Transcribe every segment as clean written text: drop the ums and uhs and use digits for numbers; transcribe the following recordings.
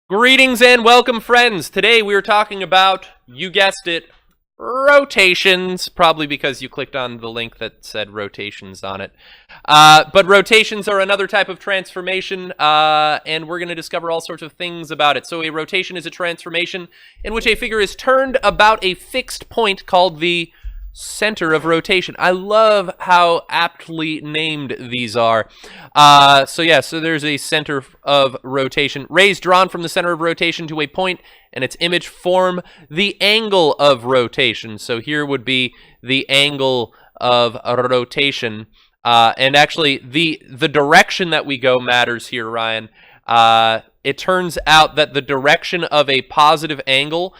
Greetings and welcome, friends. Today we are talking about, you guessed it, rotations. Probably because you clicked on the link that said rotations on it. But rotations are another type of transformation, and we're going to discover all sorts of things about it. So a rotation is a transformation in which a figure is turned about a fixed point called the center of rotation. I love how aptly named these are. So there's a center of rotation. Rays drawn from the center of rotation to a point and its image form the angle of rotation. So here would be the angle of rotation. And actually, the direction that we go matters here, Ryan. It turns out that the direction of a positive angle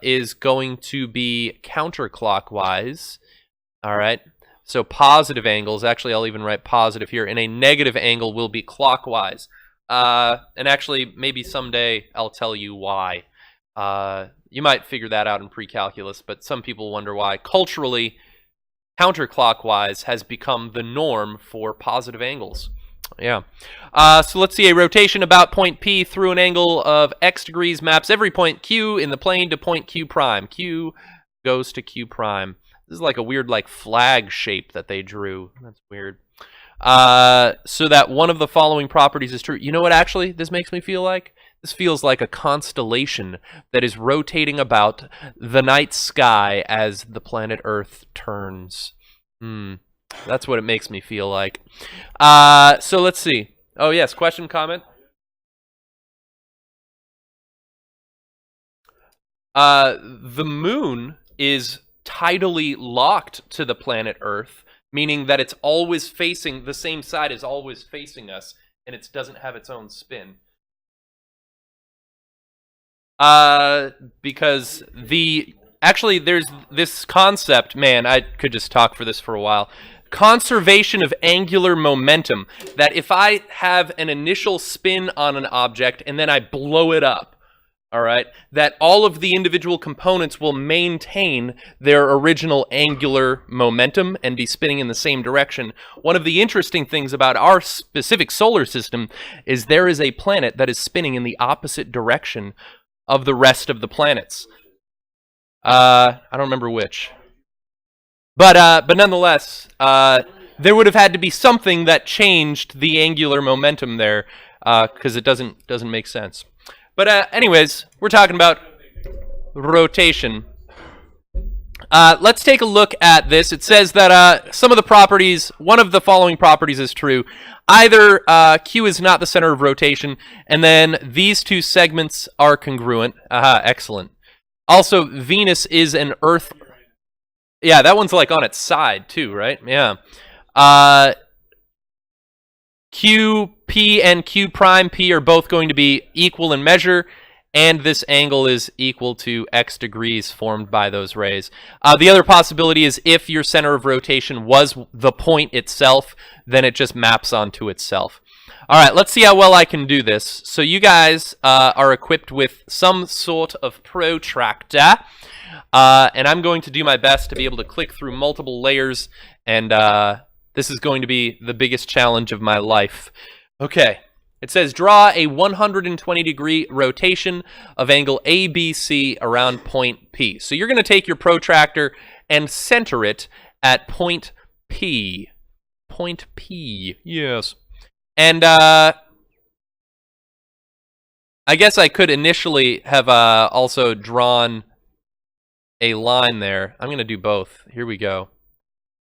is going to be counterclockwise. All right. So positive angles, actually I'll even write positive here, and a negative angle will be clockwise. And actually, maybe someday I'll tell you why. You might figure that out in pre-calculus, but some people wonder why. Culturally, counterclockwise has become the norm for positive angles. Yeah. So let's see. A rotation about point P through an angle of x degrees maps every point Q in the plane to point Q prime. Q goes to Q prime. This is like a weird flag shape that they drew. That's weird. So that one of the following properties is true. You know what actually this makes me feel like? This feels like a constellation that is rotating about the night sky as the planet Earth turns. That's what it makes me feel like. So let's see. Oh, yes. Question, comment? The moon is tidally locked to the planet Earth, meaning that it's always facing, the same side is always facing us, and it doesn't have its own spin. Because actually, there's this concept, man, I could just talk for this for a while. Conservation of angular momentum, that if I have an initial spin on an object and then I blow it up, all right, that all of the individual components will maintain their original angular momentum and be spinning in the same direction. One of the interesting things about our specific solar system is there is a planet that is spinning in the opposite direction of the rest of the planets. I don't remember which. But nonetheless, there would have had to be something that changed the angular momentum there, because it doesn't make sense. But anyways, we're talking about rotation. Let's take a look at this. It says that some of the properties, one of the following properties is true. Either Q is not the center of rotation, and then these two segments are congruent. Excellent. Also, Venus is an Earth. Yeah, that one's on its side too, right? Yeah. Q, P, and Q prime P are both going to be equal in measure, and this angle is equal to x degrees formed by those rays. The other possibility is if your center of rotation was the point itself, then it just maps onto itself. All right, let's see how well I can do this. So you guys are equipped with some sort of protractor, and I'm going to do my best to be able to click through multiple layers, and this is going to be the biggest challenge of my life. Okay. It says, draw a 120-degree rotation of angle ABC around point P. So you're going to take your protractor and center it at point P. Point P, yes. And I guess I could initially have also drawn a line there. I'm going to do both. Here we go.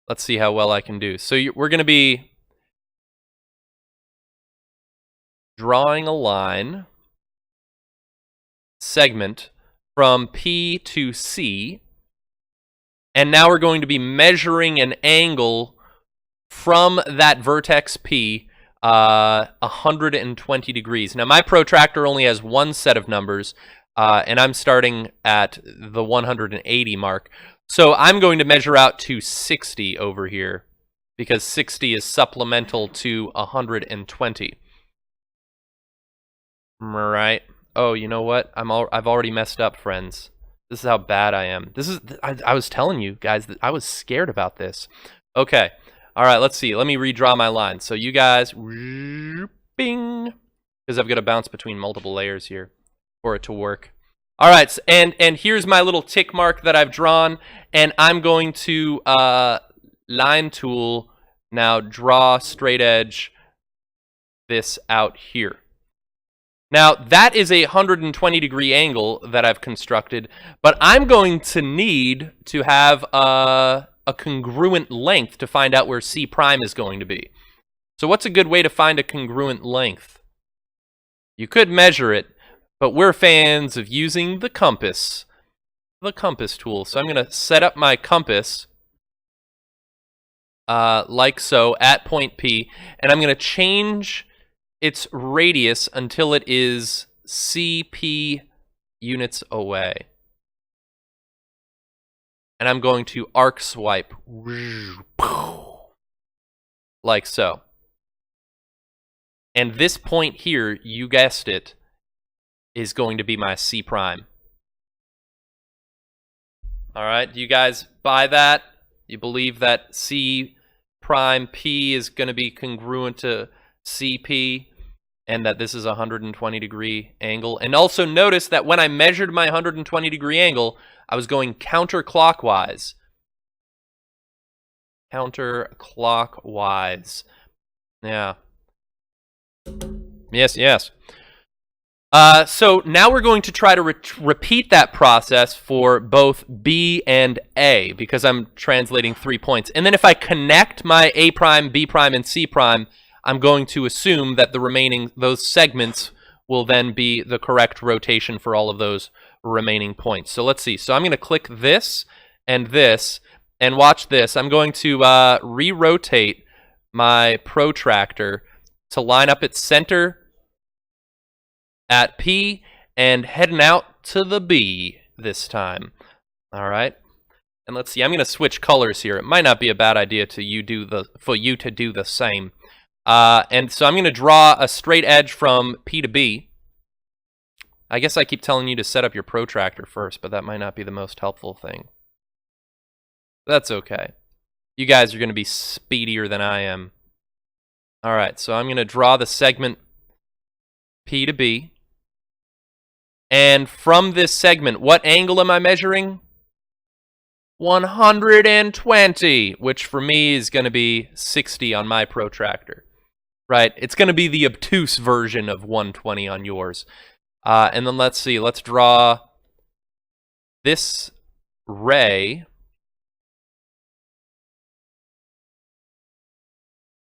Let's see how well I can do. So we're going to be drawing a line segment from P to C, and now we're going to be measuring an angle from that vertex P 120 degrees. Now my protractor only has one set of numbers, and I'm starting at the 180 mark. So I'm going to measure out to 60 over here, because 60 is supplemental to 120. Right. Oh, you know what? I've already messed up, friends. This is how bad I am. I was telling you guys that I was scared about this. Okay. All right, let's see. Let me redraw my line. So you guys, bing. because I've got to bounce between multiple layers here for it to work. All right, and here's my little tick mark that I've drawn, and I'm going to line tool now draw straight edge this out here. Now, that is a 120-degree angle that I've constructed, but I'm going to need to have a congruent length to find out where C prime is going to be. So what's a good way to find a congruent length? You could measure it, but we're fans of using the compass tool. So I'm going to set up my compass like so at point P, and I'm going to change its radius until it is CP units away. And I'm going to arc swipe like so. And this point here, you guessed it, is going to be my C prime. All right, do you guys buy that? You believe that C prime P is going to be congruent to CP, and that this is a 120-degree angle? And also notice that when I measured my 120-degree angle, I was going counterclockwise. Counterclockwise. Yeah. Yes. So now we're going to try to repeat that process for both B and A, because I'm translating 3 points. And then if I connect my A prime, B prime, and C prime, I'm going to assume that those segments will then be the correct rotation for all of those remaining points. So let's see. So I'm going to click this, and watch this. I'm going to re-rotate my protractor to line up its center at P and heading out to the B this time. All right. And let's see. I'm going to switch colors here. It might not be a bad idea for you to do the same. And so I'm going to draw a straight edge from P to B. I guess I keep telling you to set up your protractor first, but that might not be the most helpful thing. That's okay. You guys are going to be speedier than I am. All right, so I'm going to draw the segment P to B. And from this segment, what angle am I measuring? 120, which for me is going to be 60 on my protractor. Right? It's going to be the obtuse version of 120 on yours. And then let's see. Let's draw this ray.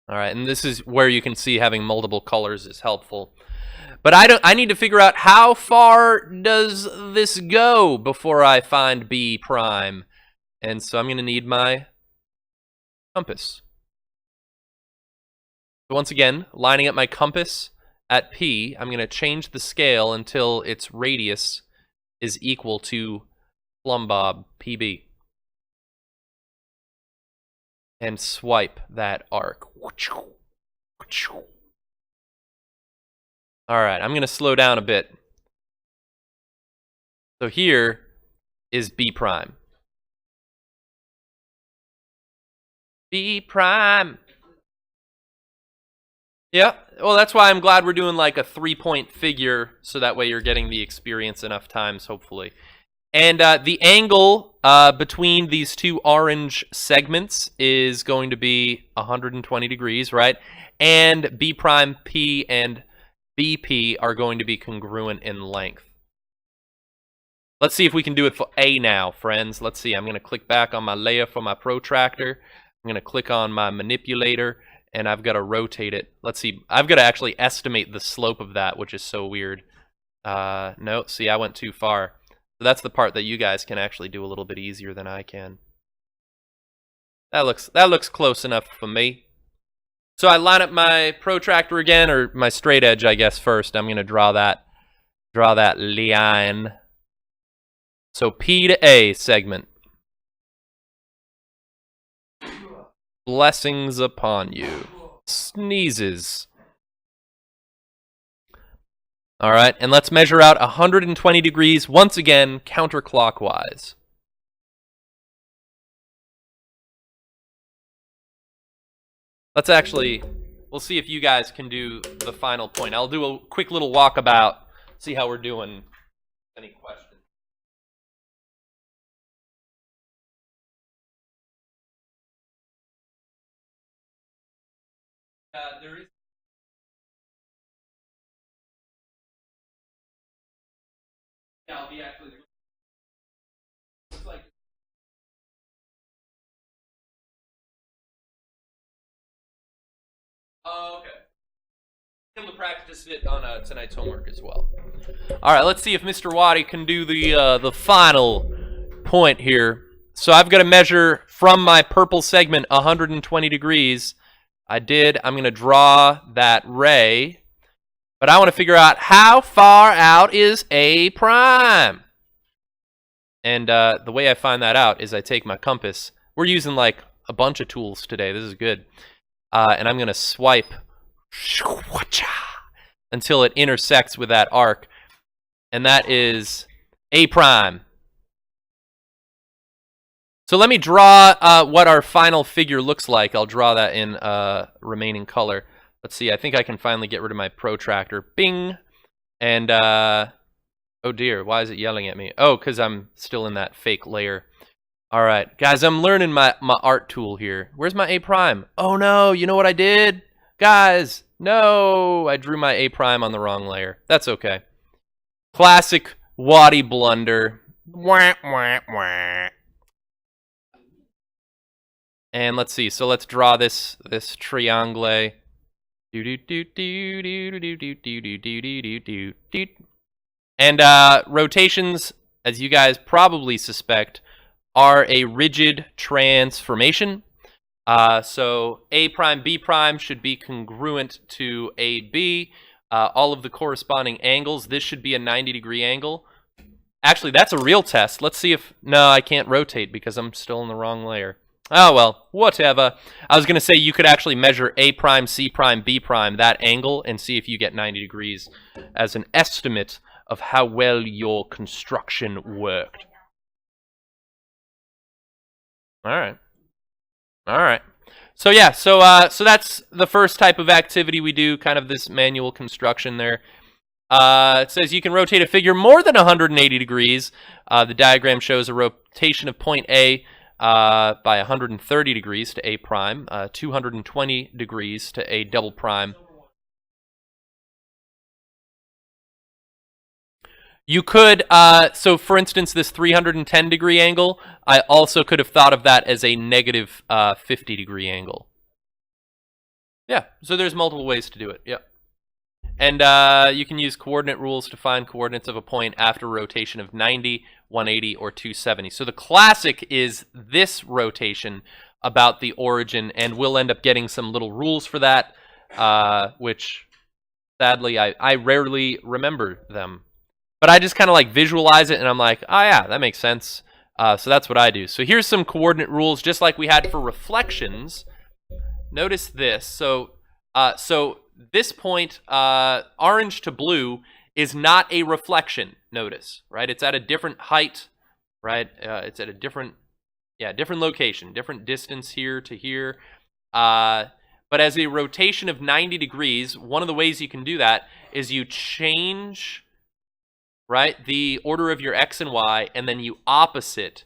All right, and this is where you can see having multiple colors is helpful. But I need to figure out how far does this go before I find B prime. And so I'm going to need my compass. So once again, lining up my compass at P, I'm going to change the scale until its radius is equal to plumbob PB. And swipe that arc. All right, I'm going to slow down a bit. So here is B prime. B prime. Yeah, well, that's why I'm glad we're doing like a 3-point figure, so that way you're getting the experience enough times, hopefully. And the angle between these two orange segments is going to be 120 degrees, right? And B prime P and BP are going to be congruent in length. Let's see if we can do it for A now, friends. Let's see. I'm going to click back on my layer for my protractor. I'm going to click on my manipulator, and I've got to rotate it. Let's see. I've got to actually estimate the slope of that, which is so weird. No, see, I went too far. So that's the part that you guys can actually do a little bit easier than I can. That looks close enough for me. So I line up my protractor again, or my straight edge, I guess, first. I'm going to draw that line. So P to A segment. Blessings upon you. Sneezes. All right, and let's measure out 120 degrees, once again, counterclockwise. Let's actually We'll see if you guys can do the final point. I'll do a quick little walkabout, see how we're doing. Any questions? There is. Yeah, I'll be actually. Looks like. Oh, okay. Able to practice it on tonight's homework as well. All right, let's see if Mr. Waddy can do the final point here. So I've got to measure from my purple segment 120 degrees. I did. I'm going to draw that ray, but I want to figure out how far out is A prime. And the way I find that out is I take my compass. We're using like a bunch of tools today. This is good. And I'm going to swipe until it intersects with that arc. And that is A prime. So let me draw what our final figure looks like. I'll draw that in remaining color. Let's see. I think I can finally get rid of my protractor. Bing. And, oh dear, why is it yelling at me? Oh, because I'm still in that fake layer. All right, guys, I'm learning my art tool here. Where's my A prime? Oh no, you know what I did? Guys, no, I drew my A prime on the wrong layer. That's okay. Classic Waddy blunder. Wah, wah, wah. And let's see. So let's draw this triangle. And rotations, as you guys probably suspect, are a rigid transformation. So A prime, B prime should be congruent to AB. All of the corresponding angles. This should be a 90-degree angle. Actually, that's a real test. Let's see if... No, I can't rotate because I'm still in the wrong layer. Oh, well, whatever. I was going to say you could actually measure A prime, C prime, B prime, that angle, and see if you get 90 degrees as an estimate of how well your construction worked. All right. So yeah, so that's the first type of activity we do, kind of this manual construction there. It says you can rotate a figure more than 180 degrees. The diagram shows a rotation of point A by 130 degrees to A prime, 220 degrees to A double prime. You could, so for instance, this 310 degree angle, I also could have thought of that as a negative 50 degree angle. Yeah, so there's multiple ways to do it, yep. And you can use coordinate rules to find coordinates of a point after rotation of 90, 180, or 270. So the classic is this rotation about the origin, and we'll end up getting some little rules for that, which sadly I rarely remember them. But I just kind of like visualize it, and I'm like, oh yeah, that makes sense. So that's what I do. So here's some coordinate rules, just like we had for reflections. Notice this. So this point, orange to blue, is not a reflection. Notice, right? It's at a different height, right? It's at a different location, different distance here to here. But as a rotation of 90 degrees, one of the ways you can do that is you change, right, the order of your x and y, and then you opposite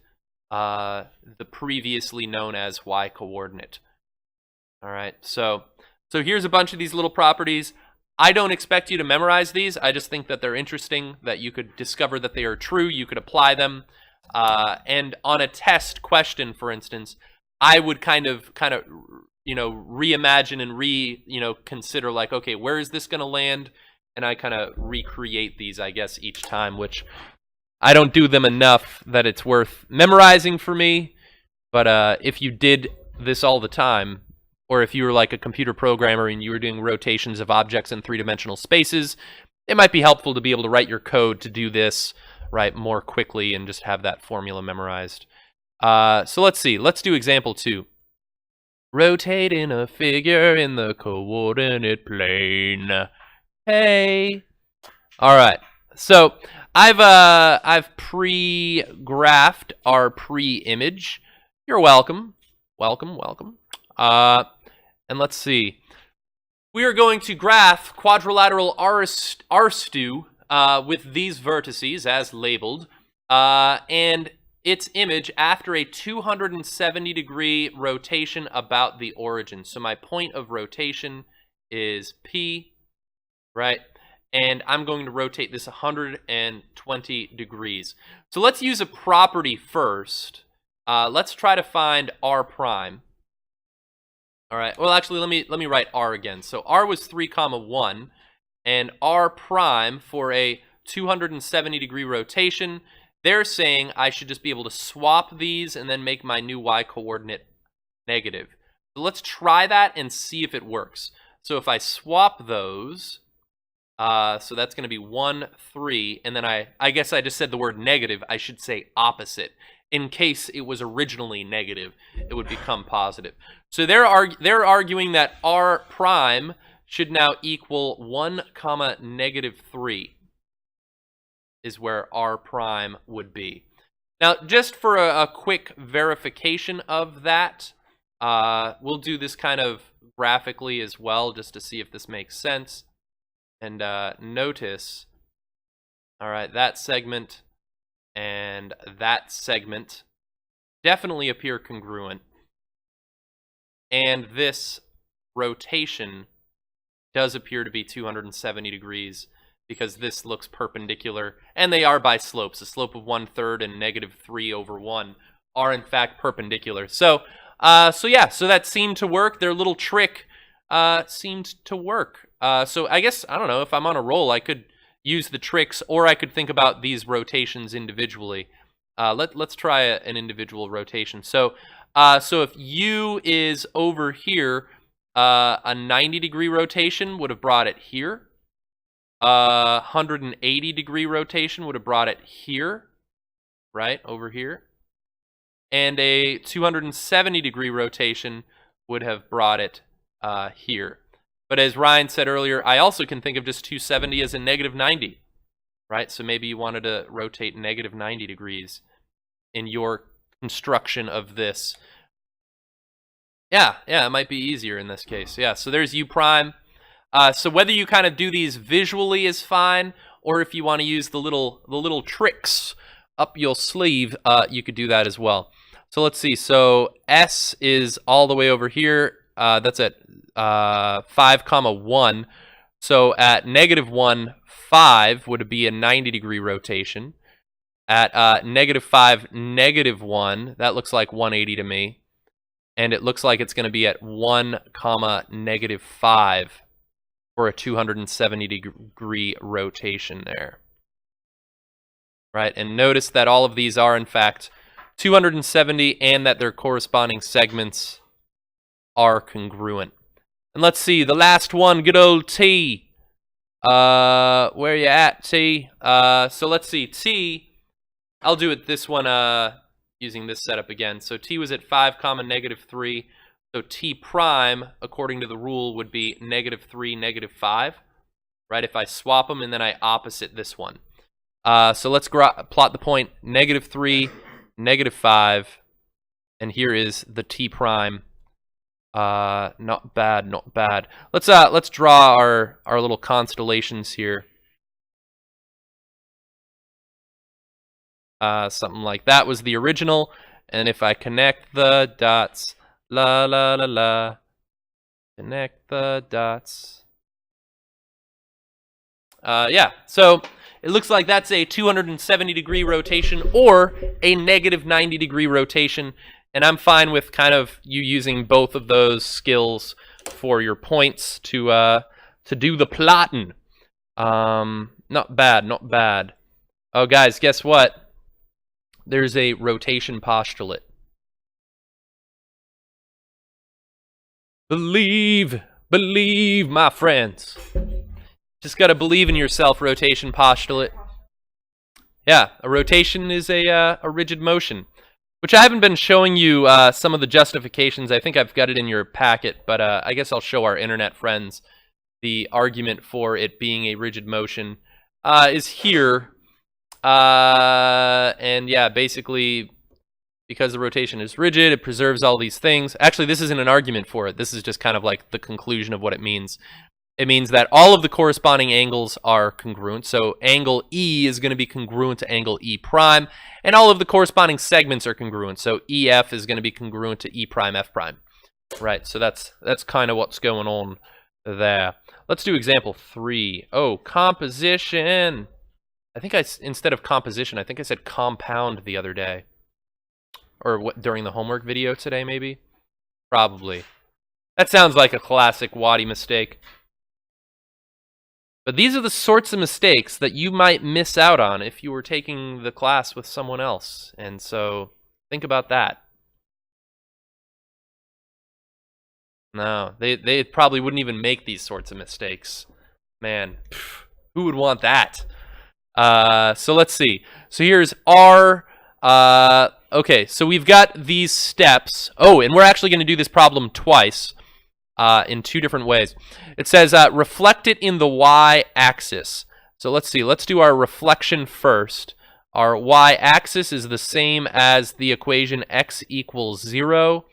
the previously known as y coordinate. All right, so here's a bunch of these little properties. I don't expect you to memorize these. I just think that they're interesting, that you could discover that they are true. You could apply them. And on a test question, for instance, I would kind of reimagine and consider like, okay, where is this going to land? And I kind of recreate these, I guess, each time, which I don't do them enough that it's worth memorizing for me. But if you did this all the time, or if you were like a computer programmer and you were doing rotations of objects in three-dimensional spaces, it might be helpful to be able to write your code to do this, right, more quickly and just have that formula memorized. So let's see. Let's do example 2. Rotating a figure in the coordinate plane. Hey. All right. So I've pre-graphed our pre-image. You're welcome. Welcome. And let's see. we are going to graph quadrilateral R-stu with these vertices as labeled, and its image after a 270-degree rotation about the origin. So my point of rotation is P, right? And I'm going to rotate this 120 degrees. So let's use a property first. Let's try to find R prime. All right. Well, actually, let me write R again. So R was 3, 1, and R prime for a 270-degree rotation. They're saying I should just be able to swap these and then make my new y coordinate negative. So let's try that and see if it works. So if I swap those, so that's going to be 1, 3, and then I guess I just said the word negative. I should say opposite. In case it was originally negative, it would become positive. So they're arguing that R prime should now equal 1, negative 3 is where R prime would be. Now, just for a quick verification of that, we'll do this kind of graphically as well, just to see if this makes sense. And notice, all right, that segment and that segment definitely appear congruent. And this rotation does appear to be 270 degrees because this looks perpendicular, and they are by slopes. The slope of 1/3 and -3/1 are in fact perpendicular. So yeah, so that seemed to work. Their little trick seemed to work. So I guess, I don't know, if I'm on a roll, I could use the tricks, or I could think about these rotations individually. Let's try an individual rotation. So if U is over here, a 90-degree rotation would have brought it here. 180-degree rotation would have brought it here, right, over here. And a 270-degree rotation would have brought it here. But as Ryan said earlier, I also can think of just 270 as a -90, right? So maybe you wanted to rotate -90 degrees in your construction of this. Yeah, it might be easier in this case. Yeah, so there's U prime. So whether you kind of do these visually is fine, or if you want to use the little tricks up your sleeve, you could do that as well. So let's see. So S is all the way over here. That's at 5, 1. So at -1, 5 would be a 90-degree rotation. At -5, -1, that looks like 180 to me. And it looks like it's going to be at 1, -5 for a 270-degree rotation there. Right, and notice that all of these are, in fact, 270, and that their corresponding segments are congruent. And let's see, the last one, good old T. Where you at, T? So let's see, T, I'll do it this one using this setup again. So T was at 5, -3. So T prime, according to the rule, would be -3, -5, right? If I swap them and then I opposite this one. So let's plot the point -3, -5, and here is the T prime. Not bad, not bad. Let's draw our little constellations here. Something like that was the original, and if I connect the dots, la la la la, connect the dots. Yeah, so it looks like that's a 270-degree rotation or a -90-degree rotation, and I'm fine with kind of you using both of those skills for your points to do the plotting. Not bad, not bad. Oh, guys, guess what? There's a rotation postulate. Believe, my friends. Just gotta believe in yourself, rotation postulate. Yeah, a rotation is a rigid motion, which I haven't been showing you some of the justifications. I think I've got it in your packet, but I guess I'll show our internet friends the argument for it being a rigid motion is here. And yeah, basically Because the rotation is rigid, it preserves all these things. Actually, this isn't an argument for it. This is just kind of like the conclusion of what it means. It means that all of the corresponding angles are congruent. So angle E is going to be congruent to angle E prime, and all of the corresponding segments are congruent. So EF is going to be congruent to E prime F prime. Right, so that's kind of what's going on there. Let's do example 3. Oh, composition. I think instead of composition, I think I said compound the other day. Or what, during the homework video today, maybe? Probably. That sounds like a classic Waddy mistake. But these are the sorts of mistakes that you might miss out on if you were taking the class with someone else. And so, think about that. No, they probably wouldn't even make these sorts of mistakes. Man, who would want that? So let's see. So here's R. Okay, so we've got these steps. Oh, and we're actually going to do this problem twice in 2 different ways. It says reflect it in the y-axis. So let's see. Let's do our reflection first. Our y-axis is the same as the equation x equals 0.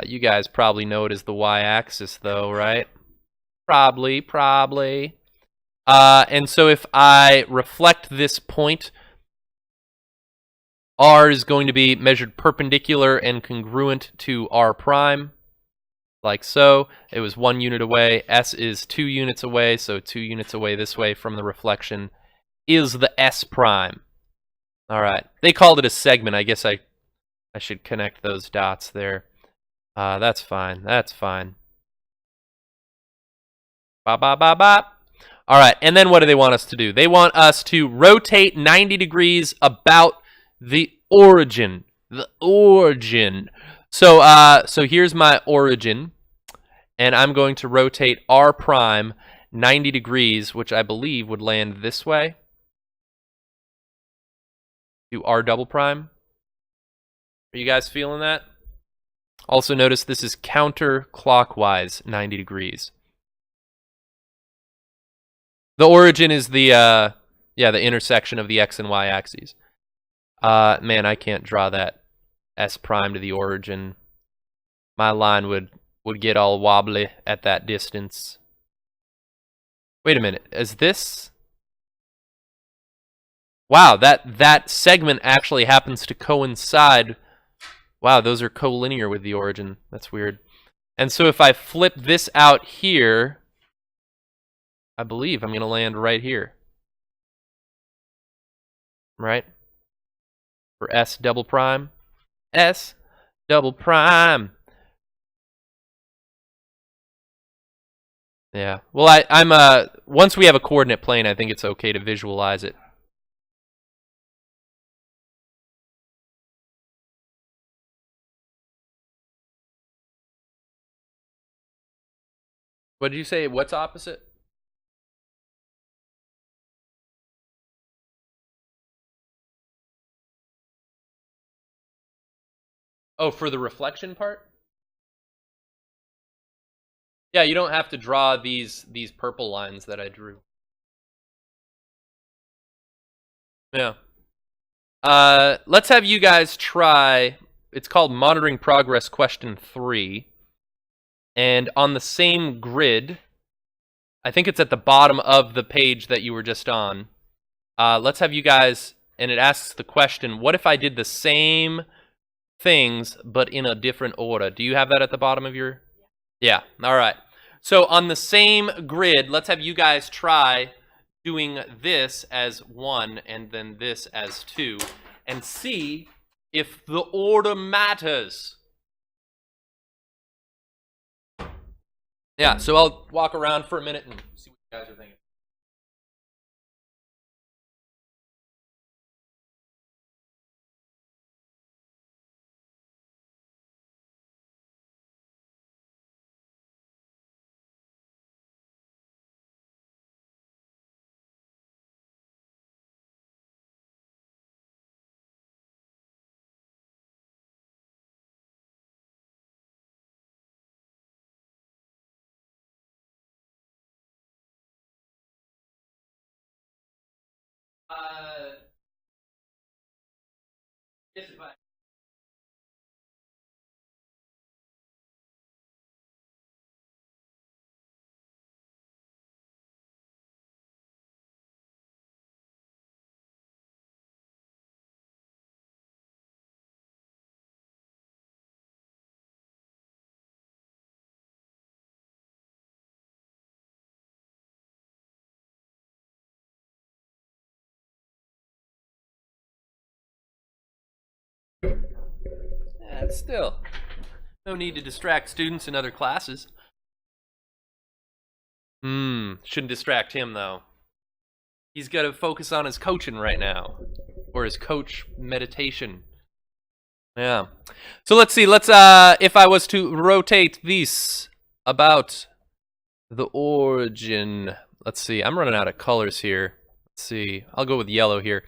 You guys probably know it as the y-axis, though, right? Probably. And so if I reflect this point, R is going to be measured perpendicular and congruent to R prime, like so. It was 1 unit away. S is 2 units away, so 2 units away this way from the reflection is the S prime. All right. They called it a segment. I guess I should connect those dots there. That's fine. That's fine. Ba ba ba ba. All right, and then what do they want us to do? They want us to rotate 90 degrees about the origin. The origin. So here's my origin, and I'm going to rotate R prime 90 degrees, which I believe would land this way. Do R double prime. Are you guys feeling that? Also notice this is counterclockwise 90 degrees. The origin is the intersection of the x and y axes. Man, I can't draw that S prime to the origin. My line would get all wobbly at that distance. Wait a minute, is this? Wow, that segment actually happens to coincide. Wow, those are collinear with the origin. That's weird. And so if I flip this out here, I believe I'm going to land right here. Right? For S double prime. S double prime. Yeah. Well, I'm once we have a coordinate plane, I think it's okay to visualize it. What did you say? What's opposite? Oh, for the reflection part? Yeah, you don't have to draw these purple lines that I drew. Yeah. Let's have you guys try. It's called Monitoring Progress Question 3. And on the same grid, I think it's at the bottom of the page that you were just on. Let's have you guys, and it asks the question, what if I did the same things but in a different order? Do you have that at the bottom of your? Yeah, all right. So on the same grid, let's have you guys try doing this as 1 and then this as 2 and see if the order matters. Yeah, so I'll walk around for a minute and see what you guys are thinking. Yes, if I but still. No need to distract students in other classes. Shouldn't distract him, though. He's got to focus on his coaching right now. Or his coach meditation. Yeah. So let's see. If I was to rotate this about the origin. Let's see. I'm running out of colors here. Let's see. I'll go with yellow here.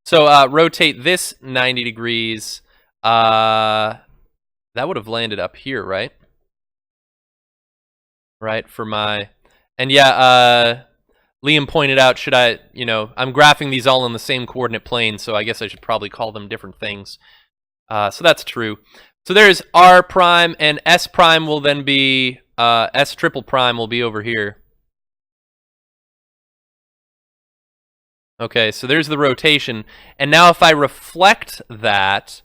So rotate this 90 degrees. That would have landed up here, right? Right, for my... And yeah, Liam pointed out, should I, I'm graphing these all on the same coordinate plane, so I guess I should probably call them different things. So that's true. So there's R prime, and S prime will then be, S triple prime will be over here. Okay, so there's the rotation. And now if I reflect that,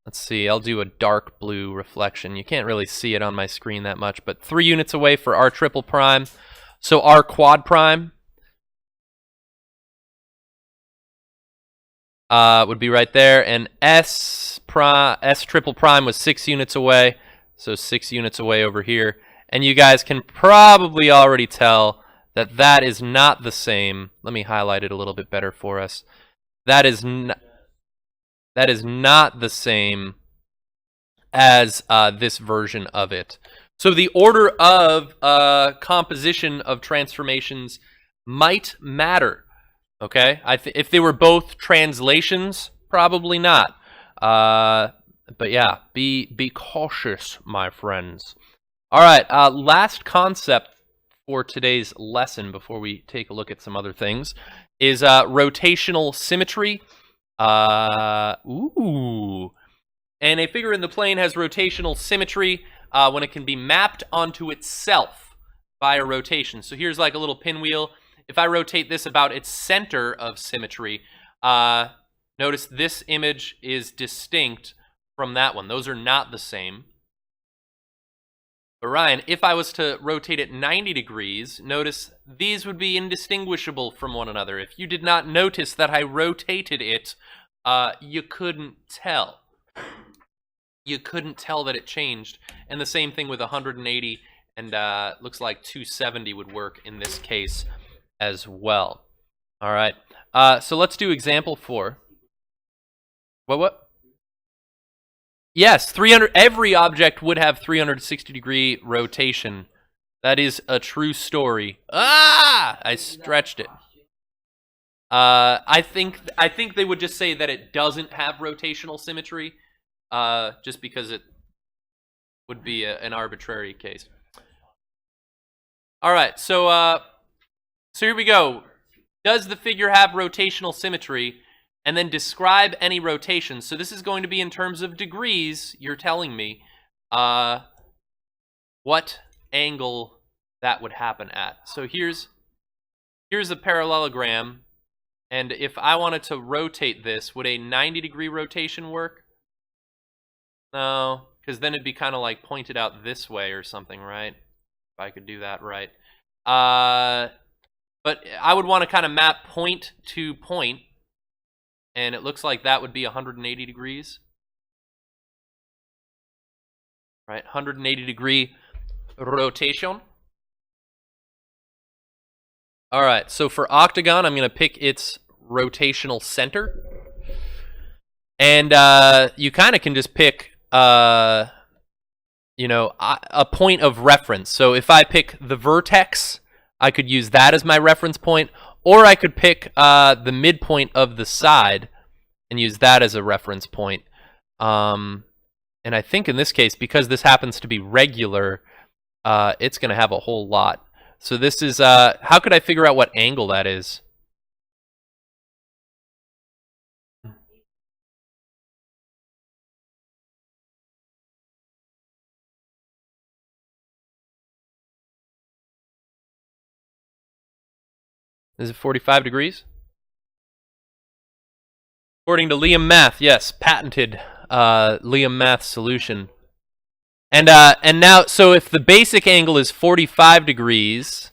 let's see, I'll do a dark blue reflection. You can't really see it on my screen that much, but 3 units away for R triple prime. So R quad prime would be right there, and S triple prime was 6 units away, so 6 units away over here. And you guys can probably already tell that that is not the same. Let me highlight it a little bit better for us. That is not the same as this version of it. So the order of composition of transformations might matter. Okay, if they were both translations, probably not. But yeah, be cautious, my friends. All right, last concept for today's lesson before we take a look at some other things is rotational symmetry. Ooh. And a figure in the plane has rotational symmetry when it can be mapped onto itself by a rotation. So here's like a little pinwheel. If I rotate this about its center of symmetry, notice this image is distinct from that one. Those are not the same. But Ryan, if I was to rotate it 90 degrees, notice these would be indistinguishable from one another. If you did not notice that I rotated it, you couldn't tell. You couldn't tell that it changed. And the same thing with 180, and looks like 270 would work in this case as well. All right. So let's do example 4. What? Yes, 300. Every object would have 360-degree rotation. That is a true story. Ah! I stretched it. I think they would just say that it doesn't have rotational symmetry, just because it would be an arbitrary case. All right, so here we go. Does the figure have rotational symmetry? And then describe any rotation. So this is going to be in terms of degrees. You're telling me what angle that would happen at. So here's a parallelogram. And if I wanted to rotate this, would a 90-degree rotation work? No, because then it'd be kind of like pointed out this way or something, right? If I could do that right. But I would want to kind of map point to point. And it looks like that would be 180 degrees. Right, 180-degree rotation. All right, so for octagon, I'm going to pick its rotational center. And you kind of can just pick, a point of reference. So if I pick the vertex, I could use that as my reference point. Or I could pick the midpoint of the side and use that as a reference point. And I think in this case, because this happens to be regular, it's going to have a whole lot. So this is, how could I figure out what angle that is? Is it 45 degrees? According to Liam Math, yes, patented Liam Math solution. And now, so if the basic angle is 45 degrees,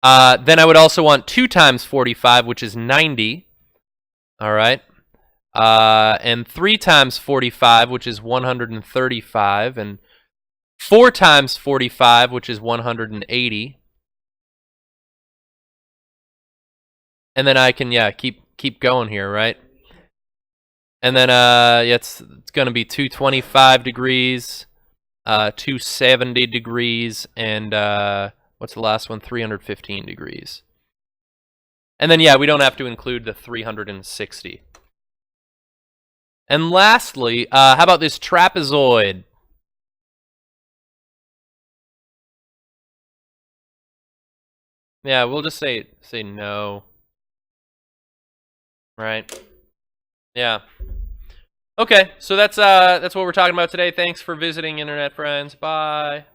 then I would also want 2 times 45, which is 90. All right. and 3 times 45, which is 135, and 4 times 45, which is 180. And then I can, keep going here, right? And then it's going to be 225 degrees, 270 degrees, and what's the last one? 315 degrees. And then, we don't have to include the 360. And lastly, how about this trapezoid? Yeah, we'll just say no. Right? Yeah. Okay, so that's what we're talking about today. Thanks for visiting, internet friends. Bye.